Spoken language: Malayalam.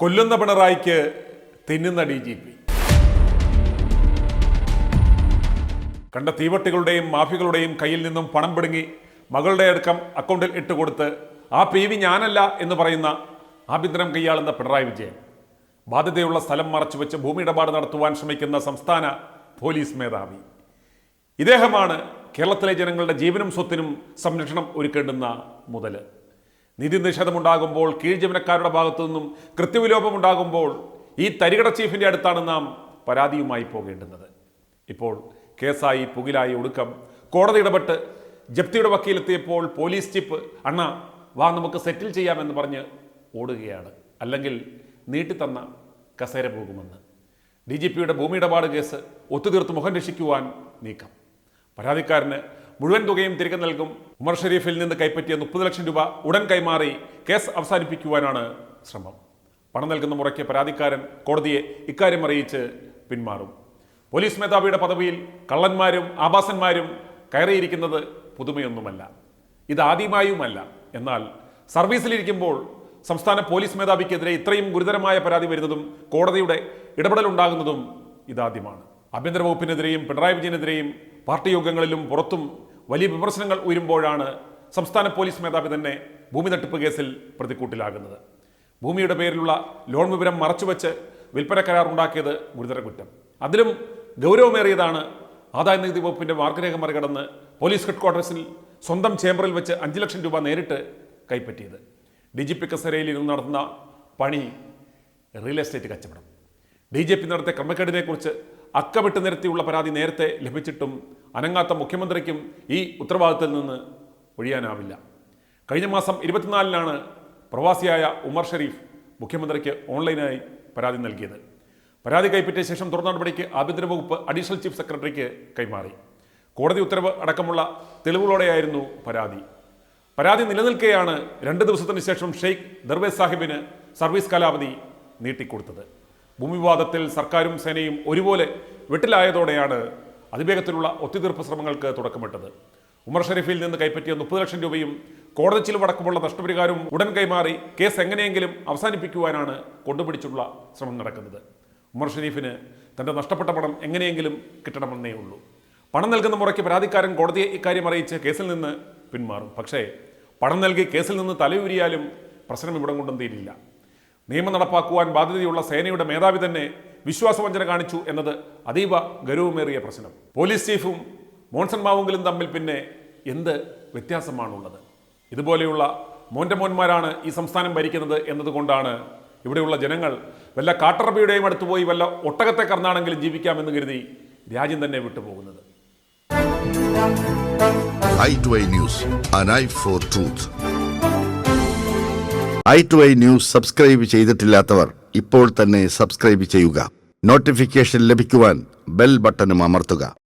കൊല്ലുന്ന പിണറായിക്ക് തിന്നുന്ന DGP. കണ്ട തീവട്ടികളുടെയും മാഫിയകളുടെയും കയ്യിൽ നിന്നും പണം പിടുങ്ങി മകളുടെ അടക്കം അക്കൗണ്ടിൽ ഇട്ടുകൊടുത്ത് ആ PV ഞാനല്ല എന്ന് പറയുന്ന ആഭ്യന്തരം കൈയാളുന്ന പിണറായി വിജയൻ ബാധ്യതയുള്ള സ്ഥലം മറച്ചുവെച്ച് ഭൂമി ഇടപാട് നടത്തുവാൻ ശ്രമിക്കുന്ന സംസ്ഥാന പോലീസ് മേധാവി. ഇദ്ദേഹമാണ് കേരളത്തിലെ ജനങ്ങളുടെ ജീവനും സ്വത്തിനും സംരക്ഷണം ഒരുക്കേണ്ടുന്ന മുതൽ. നീതി നിഷേധമുണ്ടാകുമ്പോൾ, കീഴ് ജീവനക്കാരുടെ ഭാഗത്തു നിന്നും കൃത്യവിലോപമുണ്ടാകുമ്പോൾ ഈ തരികട ചീഫിൻ്റെ അടുത്താണ് നാം പരാതിയുമായി പോകേണ്ടുന്നത്. ഇപ്പോൾ കേസായി പുകിലായി ഒടുക്കം കോടതി ഇടപെട്ട് ജപ്തിയുടെ വക്കീലെത്തിയപ്പോൾ പോലീസ് ചീഫ് അണ്ണ വാ നമുക്ക് സെറ്റിൽ ചെയ്യാമെന്ന് പറഞ്ഞ് ഓടുകയാണ്. അല്ലെങ്കിൽ നീട്ടിത്തന്ന കസേര പോകുമെന്ന്. DGPയുടെ ഭൂമി ഇടപാട് കേസ് ഒത്തുതീർത്ത് മുഖം രക്ഷിക്കുവാൻ നീക്കം. പരാതിക്കാരന് മുഴുവൻ തുകയും തിരികെ നൽകും. ഉമർ ഷെരീഫിൽ നിന്ന് കൈപ്പറ്റിയ 30 ലക്ഷം രൂപ ഉടൻ കൈമാറി കേസ് അവസാനിപ്പിക്കുവാനാണ് ശ്രമം. പണം നൽകുന്ന മുറയ്ക്ക് പരാതിക്കാരൻ കോടതിയെ ഇക്കാര്യം അറിയിച്ച് പിന്മാറും. പോലീസ് മേധാവിയുടെ പദവിയിൽ കള്ളന്മാരും ആഭാസന്മാരും കയറിയിരിക്കുന്നത് പുതുമയൊന്നുമല്ല, ഇതാദ്യമായുമല്ല. എന്നാൽ സർവീസിലിരിക്കുമ്പോൾ സംസ്ഥാന പോലീസ് മേധാവിക്കെതിരെ ഇത്രയും ഗുരുതരമായ പരാതി വരുന്നതും കോടതിയുടെ ഇടപെടലുണ്ടാകുന്നതും ഇതാദ്യമാണ്. ആഭ്യന്തര വകുപ്പിനെതിരെയും പിണറായി വിജയനെതിരെയും പാർട്ടി യോഗങ്ങളിലും പുറത്തും വലിയ വിമർശനങ്ങൾ ഉയരുമ്പോഴാണ് സംസ്ഥാന പോലീസ് മേധാവി തന്നെ ഭൂമി തട്ടിപ്പ് കേസിൽ പ്രതിക്കൂട്ടിലാകുന്നത്. ഭൂമിയുടെ പേരിലുള്ള ലോൺ വിവരം മറച്ചുവെച്ച് വിൽപ്പന കരാർ ഉണ്ടാക്കിയത് ഗുരുതര കുറ്റം. അതിലും ഗൗരവമേറിയതാണ് ആദായ നികുതി വകുപ്പിന്റെ മാർഗരേഖ മറികടന്ന് പോലീസ് ഹെഡ്ക്വാർട്ടേഴ്സിൽ സ്വന്തം ചേംബറിൽ വെച്ച് 5 ലക്ഷം രൂപ നേരിട്ട് കൈപ്പറ്റിയത്. DGP കസേരയിൽ ഇരുന്ന് നടത്തുന്ന പണി റിയൽ എസ്റ്റേറ്റ് കച്ചവടം. DGP നടത്തിയ ക്രമക്കേടിനെക്കുറിച്ച് അക്കമിട്ട് നിരത്തിയുള്ള പരാതി നേരത്തെ ലഭിച്ചിട്ടും അനങ്ങാത്ത മുഖ്യമന്ത്രിക്കും ഈ ഉത്തരവാദിത്തത്തിൽ നിന്ന് ഒഴിയാനാവില്ല. കഴിഞ്ഞ മാസം 24-നാണ് പ്രവാസിയായ ഉമർ ഷെരീഫ് മുഖ്യമന്ത്രിക്ക് ഓൺലൈനായി പരാതി നൽകിയത്. പരാതി കൈപ്പറ്റിയ ശേഷം തുടർ നടപടിക്ക് ആഭ്യന്തര വകുപ്പ് അഡീഷണൽ ചീഫ് സെക്രട്ടറിക്ക് കൈമാറി. കോടതി ഉത്തരവ് അടക്കമുള്ള തെളിവുകളോടെയായിരുന്നു പരാതി. പരാതി നിലനിൽക്കെയാണ് 2 ദിവസത്തിന് ശേഷം ഷെയ്ഖ് ദർവേസ് സാഹിബിന് സർവീസ് കാലാവധി നീട്ടിക്കൊടുത്തത്. ഭൂമിവാദത്തിൽ സർക്കാരും സേനയും ഒരുപോലെ വെട്ടിലായതോടെയാണ് അതിവേഗത്തിലുള്ള ഒത്തുതീർപ്പ് ശ്രമങ്ങൾക്ക് തുടക്കമിട്ടത്. ഉമർ ഷെരീഫിൽ നിന്ന് കൈപ്പറ്റിയ 30 ലക്ഷം രൂപയും കോടതി ചിലവടക്കമുള്ള നഷ്ടപരിഹാരവും ഉടൻ കൈമാറി കേസ് എങ്ങനെയെങ്കിലും അവസാനിപ്പിക്കുവാനാണ് കൊണ്ടുപിടിച്ചുള്ള ശ്രമം നടക്കുന്നത്. ഉമർ ഷെരീഫിന് തൻ്റെ നഷ്ടപ്പെട്ട പണം എങ്ങനെയെങ്കിലും കിട്ടണമെന്നേ ഉള്ളൂ. പണം നൽകുന്ന മുറയ്ക്ക് പരാതിക്കാരൻ കോടതിയെ ഇക്കാര്യം അറിയിച്ച് കേസിൽ നിന്ന് പിന്മാറും. പക്ഷേ പണം നൽകി കേസിൽ നിന്ന് തലയൂരിയാലും പ്രശ്നം ഇവിടം കൊണ്ടും തീരില്ല. നിയമം നടപ്പാക്കുവാൻ ബാധ്യതയുള്ള സേനയുടെ മേധാവി തന്നെ വിശ്വാസവഞ്ചന കാണിച്ചു എന്നത് അതീവ ഗൗരവമേറിയ പ്രശ്നം. പോലീസ് ചീഫും മോൺസൺ മാവുങ്കിലും തമ്മിൽ പിന്നെ എന്ത് വ്യത്യാസമാണുള്ളത്? ഇതുപോലെയുള്ള മോൻ്റെ മോന്മാരാണ് ഈ സംസ്ഥാനം ഭരിക്കുന്നത് എന്നതുകൊണ്ടാണ് ഇവിടെയുള്ള ജനങ്ങൾ വല്ല കാട്ടറബിയുടെയും അടുത്ത് പോയി വല്ല ഒട്ടകത്തെ കർന്നാണെങ്കിലും ജീവിക്കാമെന്ന് കരുതി രാജ്യം തന്നെ വിട്ടുപോകുന്നത്. i2i News, an eye for truth. i2i News subscribe ചെയ്തിട്ടില്ലാത്തവർ ഇപ്പോൾ തന്നെ സബ്സ്ക്രൈബ് ചെയ്യുക. നോട്ടിഫിക്കേഷൻ ലഭിക്കുവാൻ ബെൽ ബട്ടണും അമർത്തുക.